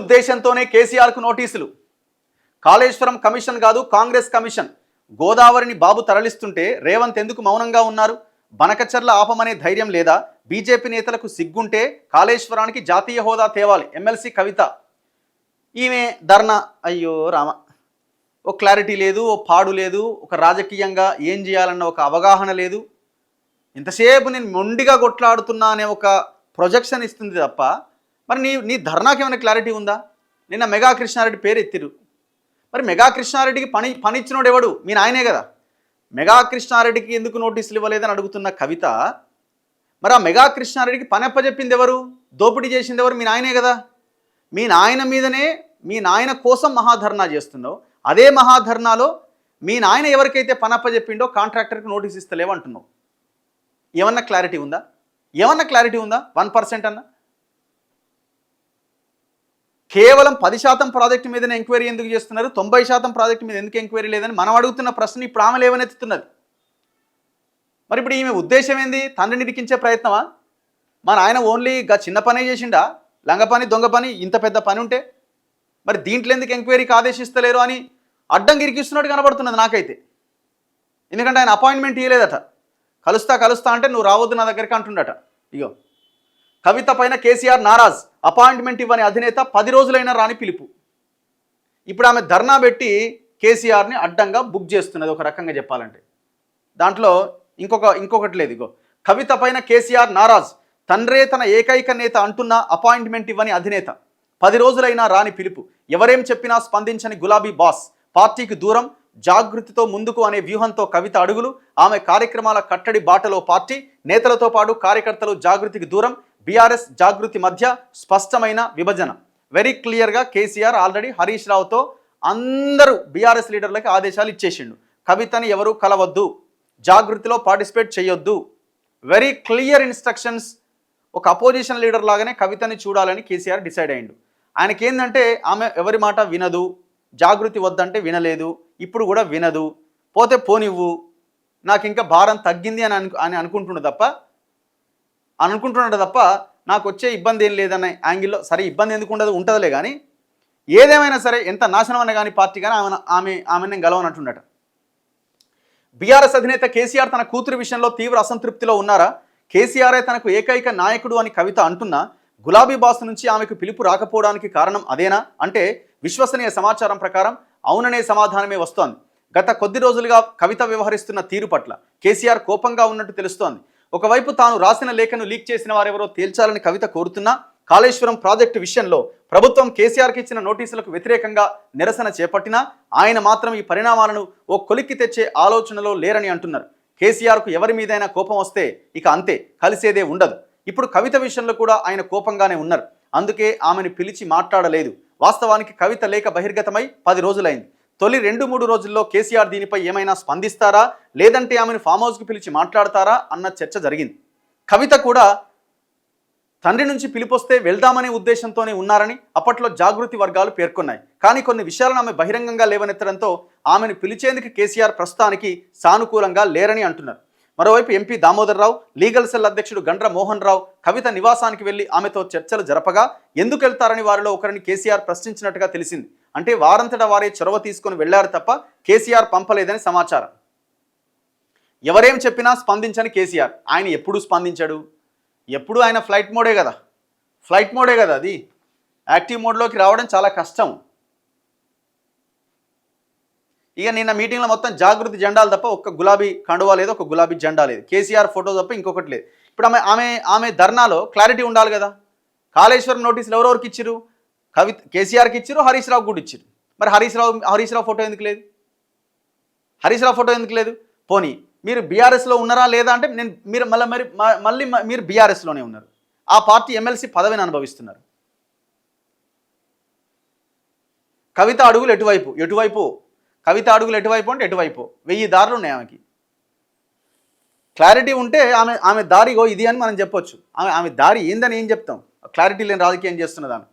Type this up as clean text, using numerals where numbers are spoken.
ఉద్దేశంతోనే కేసీఆర్కు నోటీసులు. కాళేశ్వరం కమిషన్ కాదు, కాంగ్రెస్ కమిషన్. గోదావరిని బాబు తరలిస్తుంటే రేవంత్ ఎందుకు మౌనంగా ఉన్నారు? బనకచర్ల ఆపమనే ధైర్యం లేదా? బీజేపీ నేతలకు సిగ్గుంటే కాళేశ్వరానికి జాతీయ హోదా తేవాలి. ఎమ్మెల్సీ కవిత. ఈమె ధర్నా. అయ్యో రామ, ఓ క్లారిటీ లేదు, ఓ పాడు లేదు, ఒక రాజకీయంగా ఏం చేయాలన్న ఒక అవగాహన లేదు. ఇంతసేపు నేను మొండిగా కొట్లాడుతున్నా అనే ఒక ప్రొజెక్షన్ ఇస్తుంది తప్ప మరి నీ ధర్నాకి ఏమైనా క్లారిటీ ఉందా? నిన్న మెగా కృష్ణారెడ్డి పేరు ఎత్తిరు. మరి మెగా కృష్ణారెడ్డికి పని ఇచ్చినోడు ఎవడు? మీ నాయనే కదా. మెగా కృష్ణారెడ్డికి ఎందుకు నోటీసులు ఇవ్వలేదని అడుగుతున్న కవిత, మరి ఆ మెగా కృష్ణారెడ్డికి పని అప్పచెప్పింది ఎవరు? దోపిడీ చేసింది ఎవరు? మీ నాయనే కదా. మీ నాయన మీదనే, మీ నాయన కోసం మహాధర్నా చేస్తున్నావు. అదే మహాధర్నాలో మీ నాయన ఎవరికైతే పని అప్పచెప్పిండో కాంట్రాక్టర్కి నోటీస్ ఇస్తలేవు అంటున్నావు. ఏమన్నా క్లారిటీ ఉందా? ఏమన్నా క్లారిటీ ఉందా? 1% అన్నా? కేవలం 10% ప్రాజెక్టు మీదనే ఎంక్వైరీ ఎందుకు చేస్తున్నారు? 90% ప్రాజెక్టు మీద ఎందుకు ఎంక్వైరీ లేదని మనం అడుగుతున్న ప్రశ్న ఇప్పుడు ఆమె లేవనెత్తుతున్నది. మరి ఇప్పుడు ఈమె ఉద్దేశం ఏంది? తండ్రిని ఇరికించే ప్రయత్నమా? మా నాయన ఓన్లీ చిన్న పనే చేసిండా? లంగ పని, దొంగ పని, ఇంత పెద్ద పని ఉంటే మరి దీంట్లో ఎందుకు ఎంక్వైరీకి ఆదేశిస్తలేరు అని అడ్డం ఇరికిస్తున్నట్టు కనబడుతున్నది నాకైతే. ఎందుకంటే ఆయన అపాయింట్మెంట్ ఇవ్వలేదట. కలుస్తా అంటే నువ్వు రావద్దు నా దగ్గరికి అంటుండట. ఇగో కవిత పైన కేసీఆర్ నారాజ్, అపాయింట్మెంట్ ఇవ్వని అధినేత 10 రోజులైనా రాని పిలుపు. ఇప్పుడు ఆమె ధర్నా పెట్టి కేసీఆర్ని అడ్డంగా బుక్ చేస్తున్నది ఒక రకంగా చెప్పాలంటే. దాంట్లో ఇంకొకటి లేదు. ఇగో కవిత పైన కేసీఆర్ నారాజ్, తండ్రే తన ఏకైక నేత అంటున్న అపాయింట్మెంట్ ఇవ్వని అధినేత 10 రోజులైనా రాని పిలుపు. ఎవరేం చెప్పినా స్పందించని గులాబీ బాస్, పార్టీకి దూరం, జాగృతితో ముందుకు అనే వ్యూహంతో కవిత అడుగులు. ఆమె కార్యక్రమాల కట్టడి బాటలో పార్టీ నేతలతో పాటు కార్యకర్తలు జాగృతికి దూరం. బీఆర్ఎస్ జాగృతి మధ్య స్పష్టమైన విభజన. వెరీ క్లియర్గా కేసీఆర్ ఆల్రెడీ హరీష్ రావుతో అందరూ బీఆర్ఎస్ లీడర్లకి ఆదేశాలు ఇచ్చేసిండు. కవితని ఎవరు కలవద్దు, జాగృతిలో పార్టిసిపేట్ చేయొద్దు. Very clear instructions. ఒక అపోజిషన్ లీడర్ లాగానే కవితని చూడాలని కేసీఆర్ డిసైడ్ అయ్యిండు. ఆయనకేందంటే ఆమె ఎవరి మాట వినదు, జాగృతి వద్దంటే వినలేదు, ఇప్పుడు కూడా వినదు. పోతే పోనివ్వు, నాకు ఇంకా భారం తగ్గింది అని అనుకుంటున్నాడు తప్ప నాకు వచ్చే ఇబ్బంది ఏం లేదన్న యాంగిల్లో. సరే ఇబ్బంది ఎందుకు ఉంటుందిలే కానీ ఏదేమైనా సరే ఎంత నాశనం అన్న కానీ పార్టీ కానీ ఆమెను గెలవనట్టుండట. బీఆర్ఎస్ అధినేత కేసీఆర్ తన కూతురు విషయంలో తీవ్ర అసంతృప్తిలో ఉన్నారా? కేసీఆరే తనకు ఏకైక నాయకుడు అని కవిత అంటున్నా గులాబీ బాస్ నుంచి ఆమెకు పిలుపు రాకపోవడానికి కారణం అదేనా అంటే విశ్వసనీయ సమాచారం ప్రకారం అవుననే సమాధానమే వస్తోంది. గత కొద్ది రోజులుగా కవిత వ్యవహరిస్తున్న తీరు పట్ల కేసీఆర్ కోపంగా ఉన్నట్టు తెలుస్తోంది. ఒకవైపు తాను రాసిన లేఖను లీక్ చేసిన వారెవరో తేల్చాలని కవిత కోరుతున్నా, కాళేశ్వరం ప్రాజెక్టు విషయంలో ప్రభుత్వం కేసీఆర్కి ఇచ్చిన నోటీసులకు వ్యతిరేకంగా నిరసన చేపట్టినా ఆయన మాత్రం ఈ పరిణామాలను ఓ కొలిక్కి తెచ్చే ఆలోచనలో లేరని అంటున్నారు. కేసీఆర్కు ఎవరి మీదైనా కోపం వస్తే ఇక అంతే, కలిసేదే ఉండదు. ఇప్పుడు కవిత విషయంలో కూడా ఆయన కోపంగానే ఉన్నారు. అందుకే ఆమెను పిలిచి మాట్లాడలేదు. వాస్తవానికి కవిత లేఖ బహిర్గతమై 10 రోజులైంది. తొలి 2-3 రోజుల్లో కేసీఆర్ దీనిపై ఏమైనా స్పందిస్తారా, లేదంటే ఆమెను ఫామ్ హౌస్కి పిలిచి మాట్లాడతారా అన్న చర్చ జరిగింది. కవిత కూడా తండ్రి నుంచి పిలుపొస్తే వెళ్దామనే ఉద్దేశంతోనే ఉన్నారని అప్పట్లో జాగృతి వర్గాలు పేర్కొన్నాయి. కానీ కొన్ని విషయాలను ఆమె బహిరంగంగా లేవనెత్తడంతో ఆమెను పిలిచేందుకు కేసీఆర్ ప్రస్తుతానికి సానుకూలంగా లేరని అంటున్నారు. మరోవైపు ఎంపీ దామోదర్ రావు, లీగల్ సెల్ అధ్యక్షుడు గండ్ర మోహన్ రావు కవిత నివాసానికి వెళ్లి ఆమెతో చర్చలు జరపగా ఎందుకు వెళ్తారని వారిలో ఒకరిని కేసీఆర్ ప్రశ్నించినట్టుగా తెలిసింది. అంటే వారంతటా వారే చొరవ తీసుకొని వెళ్లారు తప్ప కేసీఆర్ పంపలేదని సమాచారం. ఎవరేం చెప్పినా స్పందించని కేసీఆర్. ఆయన ఎప్పుడు స్పందించాడు? ఎప్పుడు ఆయన ఫ్లైట్ మోడే కదా. అది యాక్టివ్ మోడ్లోకి రావడం చాలా కష్టం. ఇక నిన్న మీటింగ్లో మొత్తం జాగృతి జెండాలు తప్ప ఒక్క గులాబీ కండువా లేదు, ఒక గులాబీ జెండా లేదు. కేసీఆర్ ఫోటో తప్ప ఇంకొకటి లేదు. ఇప్పుడు ఆమె ధర్నాలో క్లారిటీ ఉండాలి కదా. కాళేశ్వరం నోటీసులు ఎవరెవరికి ఇచ్చిరు? కేసీఆర్కి ఇచ్చిరు, హరీష్ రావు కూడా ఇచ్చిరు. మరి హరీష్ రావు ఫోటో ఎందుకు లేదు? పోనీ మీరు బీఆర్ఎస్లో ఉన్నారా లేదా అంటే మీరు మళ్ళీ మీరు బీఆర్ఎస్లోనే ఉన్నారు. ఆ పార్టీ ఎమ్మెల్సీ పదవిని అనుభవిస్తున్నారు. కవిత అడుగులు ఎటువైపు కవిత అడుగులు ఎటువైపు అంటే ఎటువైపు 1000 దారులు ఉన్నాయి ఆమెకి. క్లారిటీ ఉంటే ఆమె దారి ఇది అని మనం చెప్పొచ్చు. ఆమె దారి ఏందని ఏం చెప్తాం? క్లారిటీ లేని రాజకీయం చేస్తున్నది ఆమె.